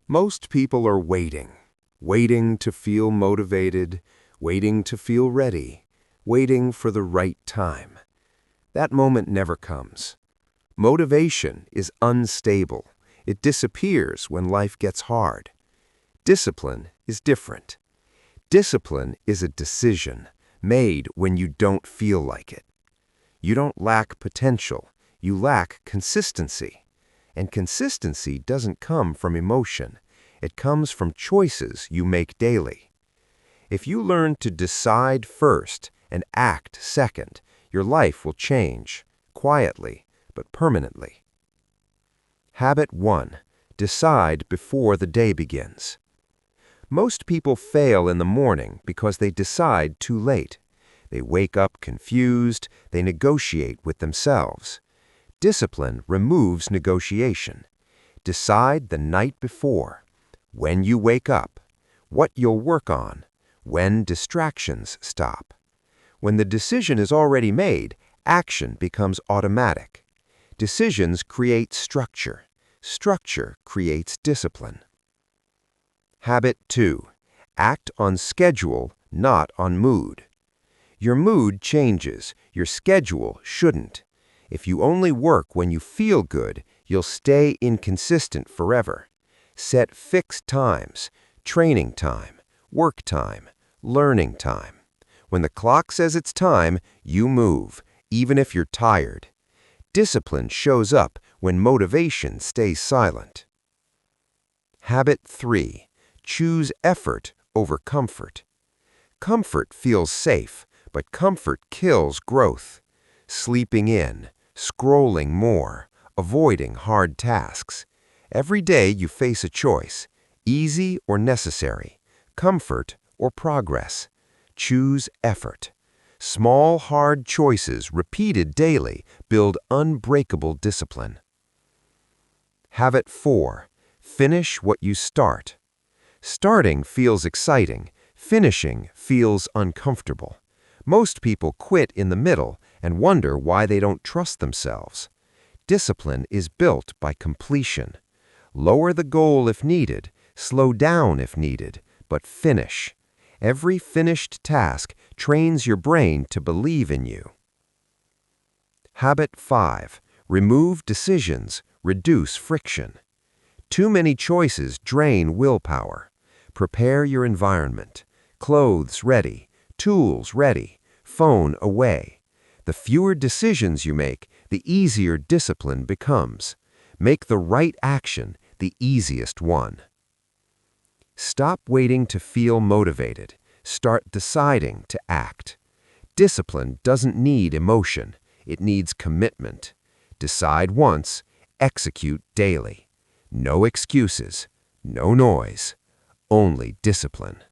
Most people are waiting to feel motivated, waiting to feel ready, waiting for the right time. That moment never comes. Motivation is unstable. It disappears when life gets hard. Discipline is different. Discipline is a decision made when you don't feel like it. You don't lack potential, you lack consistency. And consistency doesn't come from emotion. It comes from choices you make daily. If you learn to decide first and act second, your life will change, quietly but permanently. Habit 1. Decide before the day begins. Most people fail in the morning because they decide too late. They wake up confused, they negotiate with themselves. Discipline removes negotiation. Decide the night before, when you wake up, what you'll work on, when distractions stop. When the decision is already made, action becomes automatic. Decisions create structure. Structure creates discipline. Habit 2. Act on schedule, not on mood. Your mood changes, your schedule shouldn't. If you only work when you feel good, you'll stay inconsistent forever. Set fixed times, training time, work time, learning time. When the clock says it's time, you move, even if you're tired. Discipline shows up when motivation stays silent. Habit 3. Choose effort over comfort. Comfort feels safe, but comfort kills growth. Sleeping in, scrolling more, avoiding hard tasks. Every day you face a choice, easy or necessary, comfort or progress. Choose effort. Small, hard choices repeated daily build unbreakable discipline. Habit 4. Finish what you start. Starting feels exciting, finishing feels uncomfortable. Most people quit in the middle and wonder why they don't trust themselves. Discipline is built by completion. Lower the goal if needed, slow down if needed, but finish. Every finished task trains your brain to believe in you. Habit 5. Remove decisions, reduce friction. Too many choices drain willpower. Prepare your environment. Clothes ready, tools ready, phone away. The fewer decisions you make, the easier discipline becomes. Make the right action the easiest one. Stop waiting to feel motivated. Start deciding to act. Discipline doesn't need emotion. It needs commitment. Decide once, execute daily. No excuses, no noise, only discipline.